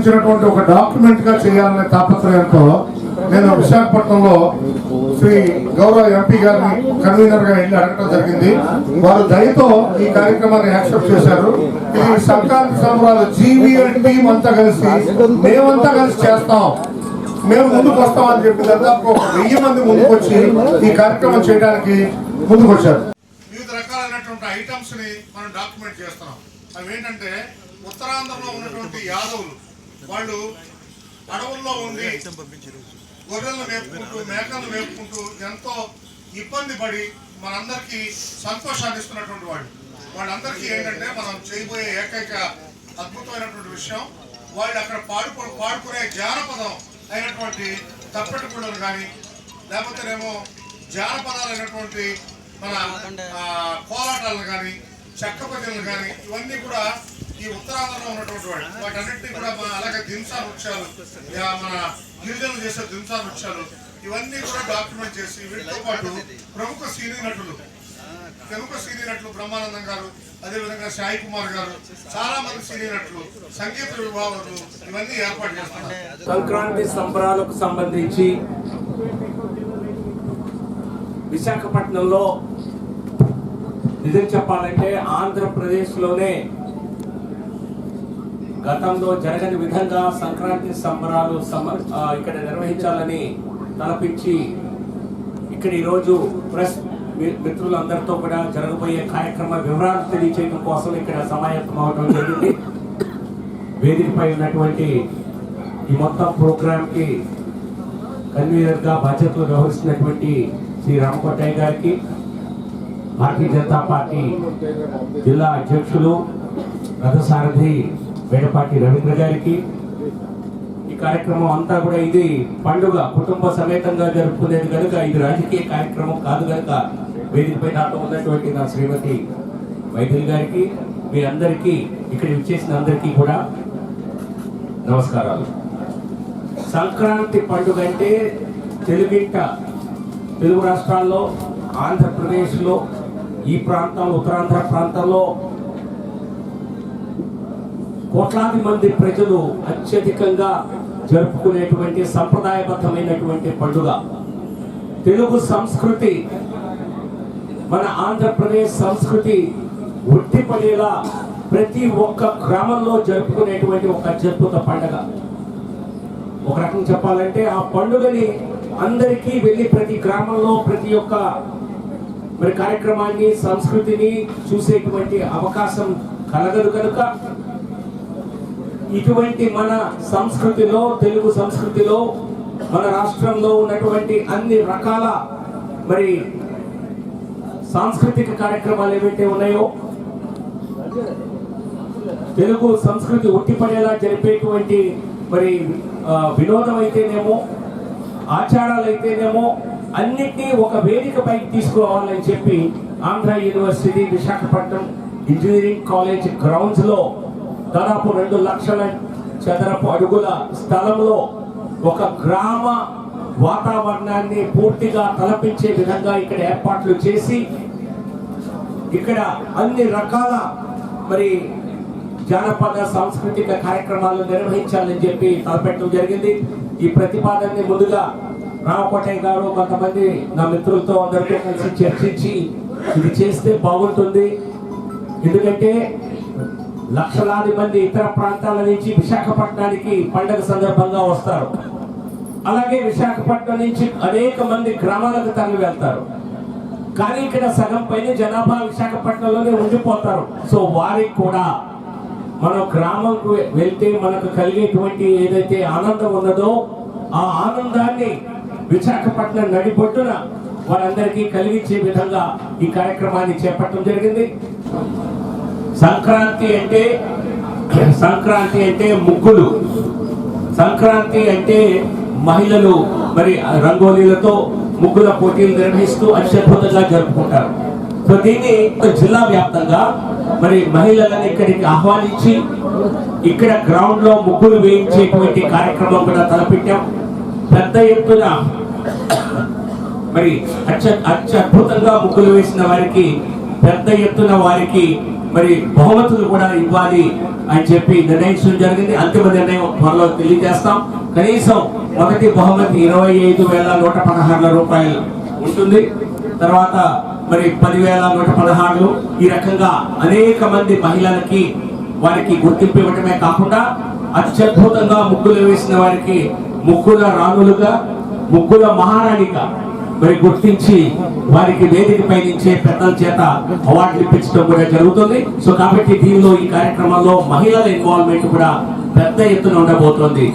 సంబంధించినటువంటి ఒక డాక్యుమెంట్ గా చేయాలనే తాపత్రయంతో నేను విశాఖపట్నంలో శ్రీ గౌరవ ఎంపీ గారిని కన్వీనర్ గా వెళ్ళి అడగడం జరిగింది. వారు దయతో ఈ కార్యక్రమాన్ని యాక్సెప్ట్ చేశారు. ఇది సంక్రాంతి సంబరాలు జీవీఎల్ టీం అంతా కలిసి మేమంతా కలిసి చేస్తాం, మేము ముందుకు వస్తామని చెప్పి దాదాపు 1000 మంది ముందుకు వచ్చి ఈ కార్యక్రమం చేయడానికి ముందుకు వచ్చారు. వివిధ రకాలైనటువంటి ఐటమ్స్ ని మనం డాక్యుమెంట్ చేస్తున్నాం. అవి ఏంటంటే ఉత్తరాంధ్రలో ఉన్నటువంటి యాదవులు వాళ్ళు అడవుల్లో ఉండి గొర్రెలను మేపుకుంటూ మేకలను మేపుకుంటూ ఎంతో ఇబ్బంది పడి మనందరికీ సంతోషాన్ని ఇస్తున్నటువంటి వాళ్ళందరికీ ఏంటంటే మనం చేయబోయే ఏకైక అద్భుతమైనటువంటి విషయం, వాళ్ళు అక్కడ పాడుకునే జానపదం అయినటువంటి తప్పెట గుళ్ళను కానీ లేకపోతేనేమో జానపదాలైనటువంటి మన కోలాటాలను కానీ చెక్క పద్యాలను కానీ ఇవన్నీ కూడా ఈ ఉత్తరాంధ్రలో ఉన్నటువంటి వాళ్ళు వాటన్నింటినీ కూడా అలాగే దింసా నృత్యాలు మన గిరిజనులు చేసే దింసా నృత్యాలు ఇవన్నీ కూడా డాక్యుమెంట్ చేసి వీటితో పాటు ప్రముఖ సినీ నటులు బ్రహ్మానందం గారు, అదేవిధంగా సాయి కుమార్ గారు, చాలా మంది సినీ నటులు, సంగీత విభాగాలు ఇవన్నీ ఏర్పాటు చేస్తున్నారు. సంక్రాంతి సంబరాలకు సంబంధించి విశాఖపట్నంలో నిజం చెప్పాలంటే ఆంధ్రప్రదేశ్లోనే గతంలో జరగని విధంగా సంక్రాంతి సంబరాలు ఇక్కడ నిర్వహించాలని తలపించి ఇక్కడ ఈరోజు ప్రెస్ మిత్రులందరితో కూడా జరగబోయే కార్యక్రమ వివరాలు తెలియజేయడం కోసం ఇక్కడ సమాయత్తం అవడం జరిగింది. వేదికపై ఉన్నటువంటి ఈ మొత్తం ప్రోగ్రాంకి కన్వీనర్గా బాధ్యతలు వ్యవహరిస్తున్నటువంటి శ్రీ రామకోటయ్య గారికి, భారతీయ జనతా పార్టీ జిల్లా అధ్యక్షులు రథసారథి వేడపాటి రవీంద్ర గారికి, ఈ కార్యక్రమం అంతా కూడా ఇది పండుగ కుటుంబ సమేతంగా జరుపుకునేది కనుక ఇది రాజకీయ కార్యక్రమం కాదు కనుక వేదికపై నాతో ఉన్నటువంటి నా శ్రీమతి వైద్యులు గారికి, మీ అందరికీ ఇక్కడ విచ్చేసిన అందరికీ కూడా నమస్కారాలు. సంక్రాంతి పండుగ అంటే తెలుగు రాష్ట్రాల్లో, ఆంధ్రప్రదేశ్లో, ఈ ప్రాంతంలో ఉత్తరాంధ్ర ప్రాంతంలో కోట్లాది మంది ప్రజలు అత్యధికంగా జరుపుకునేటువంటి సంప్రదాయబద్ధమైనటువంటి పండుగ. తెలుగు సంస్కృతి, మన ఆంధ్రప్రదేశ్ సంస్కృతి ఉట్టిపడేలా ప్రతి ఒక్క గ్రామంలో జరుపుకునేటువంటి ఒక అద్భుత పండుగ. ఒక రకం చెప్పాలంటే ఆ పండుగని అందరికీ వెళ్ళి ప్రతి గ్రామంలో ప్రతి ఒక్క కార్యక్రమాన్ని సంస్కృతిని చూసేటువంటి అవకాశం కలగదు కనుక ఇటువంటి మన సంస్కృతిలో, తెలుగు సంస్కృతిలో, మన రాష్ట్రంలో ఉన్నటువంటి అన్ని రకాల సాంస్కృతిక కార్యక్రమాలు ఏవైతే ఉన్నాయో తెలుగు సంస్కృతి ఉట్టిపడేలా జరిపేటువంటి వినోదం అయితేనేమో, ఆచారాలు అయితేనేమో అన్నిటినీ ఒక వేదికపైకి తీసుకురావాలని చెప్పి Andhra university Visakhapatnam engineering college grounds లో దాదాపు 2 లక్షల చదరపు అడుగుల స్థలంలో ఒక గ్రామ వాతావరణాన్ని పూర్తిగా తలపించే విధంగా ఇక్కడ ఏర్పాట్లు చేసి ఇక్కడ అన్ని రకాల జానపద సాంస్కృతిక కార్యక్రమాలు నిర్వహించాలని చెప్పి తలపెట్టడం జరిగింది. ఈ ప్రతిపాదనని ముందుగా రామకోటయ్య గారు కొంతమంది నా మిత్రులతో అందరితో కలిసి చర్చించి ఇది చేస్తే బాగుంటుంది, ఎందుకంటే లక్షలాది మంది ఇతర ప్రాంతాల నుంచి విశాఖపట్నానికి పండుగ సందర్భంగా వస్తారు. అలాగే విశాఖపట్నం నుంచి అనేక మంది గ్రామాలకు తరలి వెళ్తారు. కానీ ఇక్కడ సగం పైన జనాభా విశాఖపట్నంలోనే ఉండిపోతారు. సో వారికి కూడా మనం గ్రామంకు వెళ్తే మనకు కలిగేటువంటి ఏదైతే ఆనందం ఉన్నదో ఆ ఆనందాన్ని విశాఖపట్నం నడిబొట్టున వారందరికీ కలిగించే విధంగా ఈ కార్యక్రమాన్ని చేపట్టడం జరిగింది. సంక్రాంతి అంటే ముగ్గులు, సంక్రాంతి అంటే మహిళలు రంగోలీలతో ముగ్గుల పోటీలు నిర్వహిస్తూ అత్యద్భుతంగా జరుపుకుంటారు. సో దీన్ని జిల్లా వ్యాప్తంగా మహిళలను ఇక్కడికి ఆహ్వానించి ఇక్కడ గ్రౌండ్ లో ముగ్గులు వేయించేటువంటి కార్యక్రమం కూడా తలపెట్టాం. పెద్ద ఎత్తున అత్యద్భుతంగా ముగ్గులు వేసిన వారికి పెద్ద ఎత్తున వారికి మరి బహుమతులు కూడా ఇవ్వాలి అని చెప్పి నిర్ణయించడం జరిగింది. అంతిమ నిర్ణయం త్వరలో తెలియజేస్తాం. కనీసం మొదటి బహుమతి 25,116 రూపాయలు ఉంటుంది. తర్వాత మరి 10,116 ఈ రకంగా అనేక మంది మహిళలకి వారికి గుర్తింపు ఇవ్వటమే కాకుండా అత్యద్భుతంగా ముగ్గులు వేసిన వారికి ముగ్గుల రాణులుగా, ముగ్గుల మహారాణిగా మరి గుర్తించి వారికి వేదికపై నుంచే పెద్దల చేత అవార్డులు ఇప్పించడం కూడా జరుగుతుంది. సో కాబట్టి దీనిలో ఈ కార్యక్రమంలో మహిళల ఇన్వాల్వ్మెంట్ కూడా పెద్ద ఎత్తున ఉండబోతోంది.